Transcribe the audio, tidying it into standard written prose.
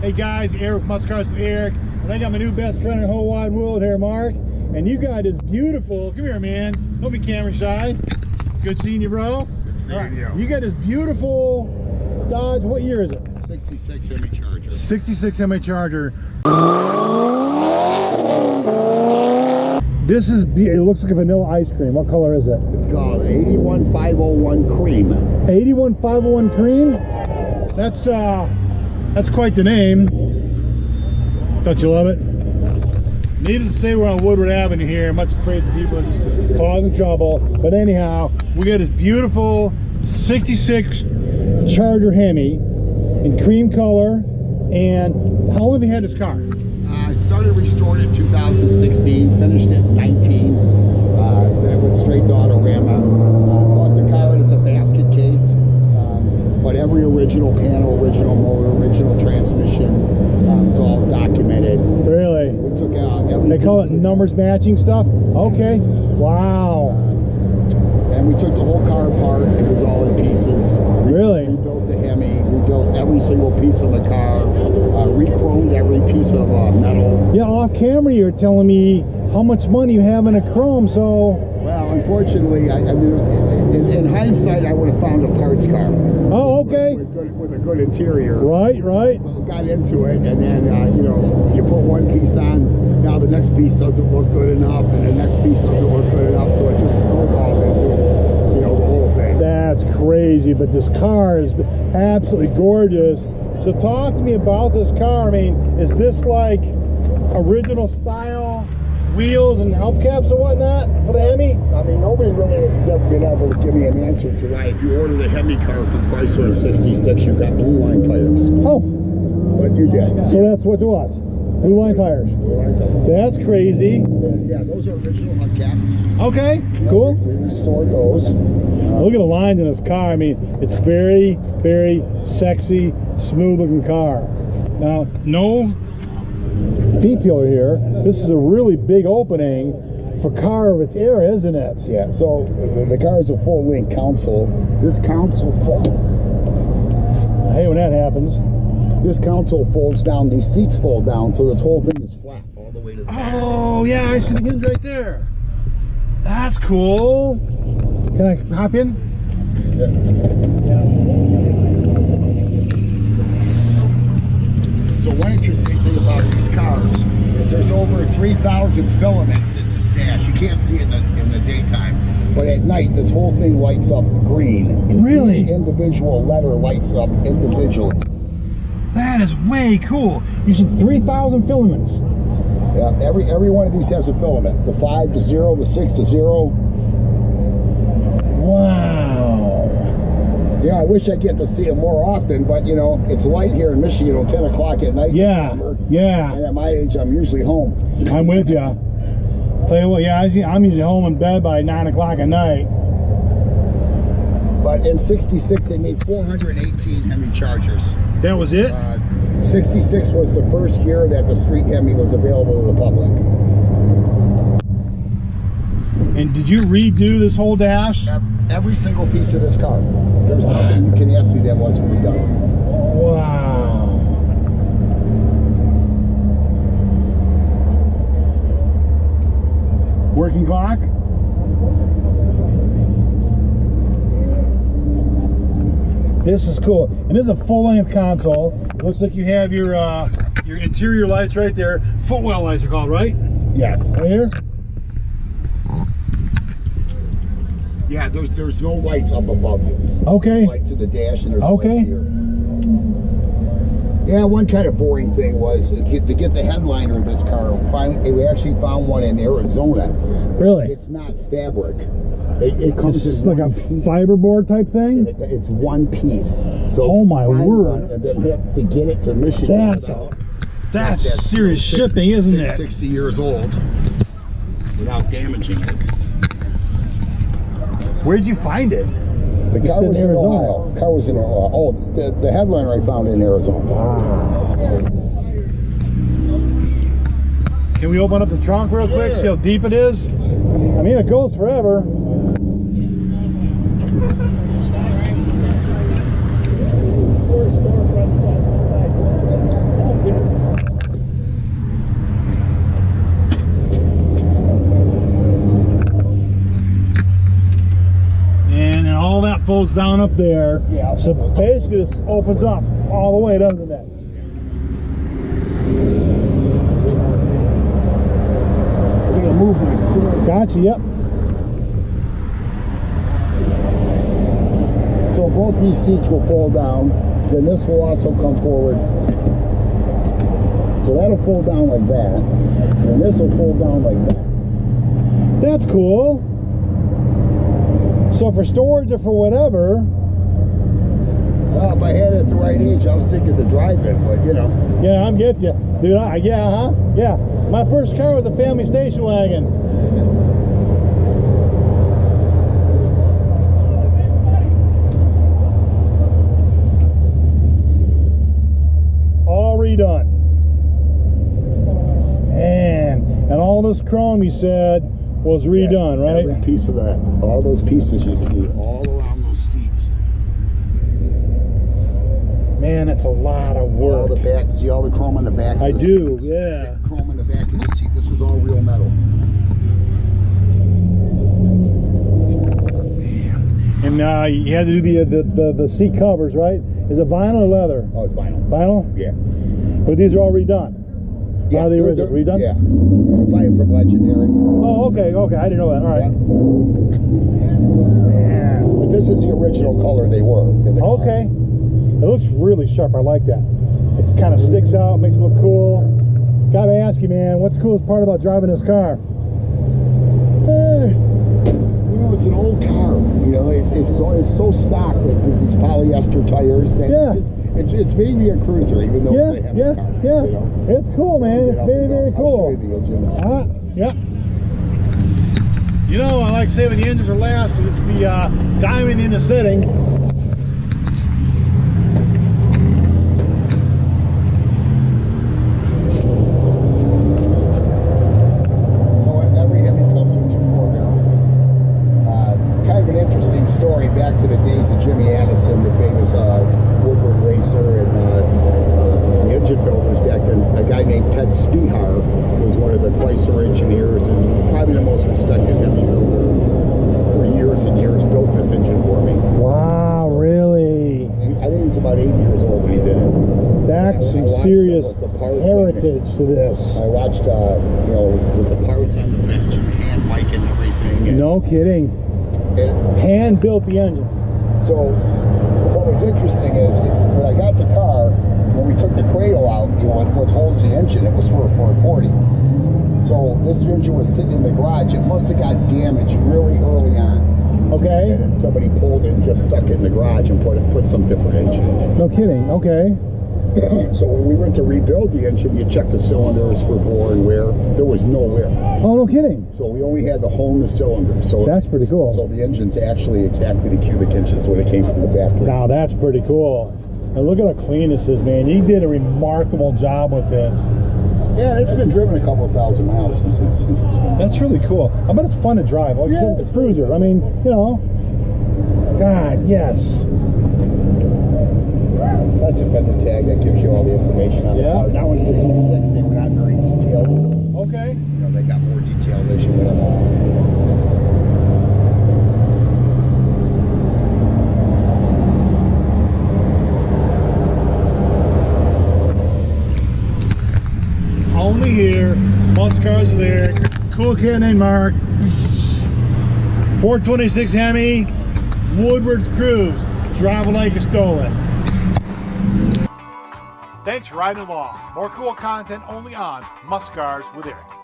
Hey guys, Eric Muscars with Eric, and I got my new best friend in the whole wide world here, Mark. And you got this beautiful, come here man, don't be camera shy. Good seeing you, bro. Good seeing you. You got this beautiful Dodge, what year is it? 66 HEMI Charger. 66 HEMI Charger. This is, it looks like a vanilla ice cream. What color is it? It's called 81501 Cream. 81501 Cream? That's quite the name. Don't you love it? Needless to say, we're on Woodward Avenue here. Much crazy people are just causing trouble. But anyhow, we got this beautiful 66 Charger Hemi in cream color. And how long have you had this car? I started restored in 2016, finished it in 19. Then I went straight to Autorama. Bought the car as a basket case. But every original panel, original motor, original transmission, it's all documented. Really? We took out every They call it numbers matching stuff? Okay. Wow. And we took the whole car apart. It was all in pieces. Really? We built the Hemi. We built every single piece of the car. Re-chromed every piece of metal. Yeah, off camera you were telling me how much money you have in a chrome, so... Well, unfortunately, I mean, in hindsight, I would have found a parts car. Oh, okay. With a good interior. Right. Got into it, and then, you know, you put one piece on, now the next piece doesn't look good enough, and the next piece doesn't look good enough, so it just snowballed into, you know, the whole thing. That's crazy, but this car is absolutely gorgeous. So talk to me about this car. I mean, is this like original style wheels and hubcaps and whatnot for the Hemi? I mean, nobody really has ever been able to give me an answer to why if you ordered a Hemi car from Chrysler in 66, you got blue line tires. Oh. But you did. So that's what it was. Blue line tires. Blue line tires. That's crazy. Yeah, those are original hubcaps. Okay, Yeah, cool. We restored those. Look at the lines in this car. I mean, it's very, very sexy, smooth looking car. Now, no B pillar here. This is a really big opening for a car of its era, isn't it? Yeah, so the car is a full length console. This console I hate when that happens. This console folds down, these seats fold down, so this whole thing is flat all the way to the back. Oh, yeah, I see the hinge right there. That's cool. Can I hop in? Yeah. So one interesting thing about these cars is there's over 3,000 filaments in this dash. You can't see it in the daytime, but at night this whole thing lights up green. And really? Each individual letter lights up individually. That is way cool. You said 3,000 filaments. Yeah, every one of these has a filament. The 5 to 0, the 6 to 0. Wow. Yeah, I wish I get to see them more often, but you know, it's light here in Michigan at 10 o'clock at night in summer. Yeah. And at my age, I'm usually home. I'm with you. Tell you what, yeah, I'm usually home in bed by 9 o'clock at night. But in 66, they made 418 Hemi Chargers. That was it? 66 was the first year that the street Hemi was available to the public. And did you redo this whole dash? Every single piece of this car. There's nothing you can ask me that wasn't redone. Wow. Working clock? This is cool. And this is a full-length console. It looks like you have your interior lights right there. Footwell lights are called, right? Yes. Right here? Yeah, there's no lights up above you. Okay. There's lights in the dash and there's lights here. Yeah, one kind of boring thing was to get the headliner of this car. We actually found one in Arizona. Really? It's not fabric. It comes It's in like a fiberboard type thing? It's one piece. So oh my word. And then to get it to Michigan. That's serious shipping, isn't it? 60 years old without damaging it. Where'd you find it? The car was in Ohio. The car was in Ohio. Oh, the headliner I found in Arizona. Wow. Can we open up the trunk real quick, see how deep it is? I mean, it goes forever. bolts down up there. Yeah. So basically this opens up all the way, doesn't it? We're gonna move my steering. Gotcha, yep. So both these seats will fold down. Then this will also come forward. So that'll fold down like that. And this will fold down like that. That's cool. So for storage or for whatever. Well, if I had it at the right age, I was thinking the drive-in, but you know. Yeah, I'm getting you. Dude, yeah. My first car was a family station wagon. All redone. Man, and all this chrome you said was redone, Yeah, right? every piece of that. All those pieces you see all around those seats. Man, that's a lot of All work. the back, see all the chrome on the back of the I do, seats? yeah. Chrome on the back of the seat. This is all real metal. And you had to do the seat covers, right? Is it vinyl or leather? Oh, it's vinyl. Vinyl? Yeah. But these are all redone. Yeah, Are they they're- original? Redone? Yeah. You buy them from Legendary. Oh, okay. I didn't know that. All right. Yeah. Man. But this is the original color they were in the car. Okay. It looks really sharp. I like that. It kind of sticks out, makes it look cool. Gotta ask you, man, what's the coolest part about driving this car? You know, it's an old car. You know, it's so stock with these polyester tires. And Yeah. it's made me a cruiser, even though it's a heavy car. Yeah. You know? It's cool, man. It's very, very I'll cool. show you the engine. Yeah. You know, I like saving the engine for last because it's the diamond in the setting. So every HEMI comes with 2 4-barrels. Kind of an interesting story back to the days of Jimmy Addison, the famous Woodward racer, and the engine builders back then. A guy named Ted Spihar was one of the Chrysler engineers and probably the most respected HEMI builder for years and years. Built this engine for me. Wow, really? I think he was about 8 years old when he did it. That's I some watched serious the parts heritage to this. I watched, you know, with the parts on the bench and hand mic and everything. And, No kidding. and Hand built the engine. so what was interesting is when I got the car, when we took the cradle out, you know, what holds the engine, it was for a 440. So this engine was sitting in the garage. It must have got damaged really early on. Okay. And then somebody pulled it and just stuck it in the garage and put some different engine in it. No kidding. Okay. So when we went to rebuild the engine, you check the cylinders for bore and wear. There was no wear. Oh, no kidding. So we only had to hone the cylinders. So That's pretty cool. So the engine's actually exactly the cubic inches when it came from the factory. Now that's pretty cool. And look at how clean this is, man. You did a remarkable job with this. Yeah, it's been driven a couple of thousand miles since it's been. That's really cool. I bet it's fun to drive. Like you said, it's a cruiser. I mean, you know. God, yes. That's a fender tag that gives you all the information on the car. Now in 66, they were not very detailed. Okay. You know, they got more detailed as you went along. Only here. Muscle cars are there. Cool kid named Mark. 426 Hemi. Woodward Cruise. Driving like it's stolen. Thanks for riding along. More cool content only on Muscle Cars with Eric.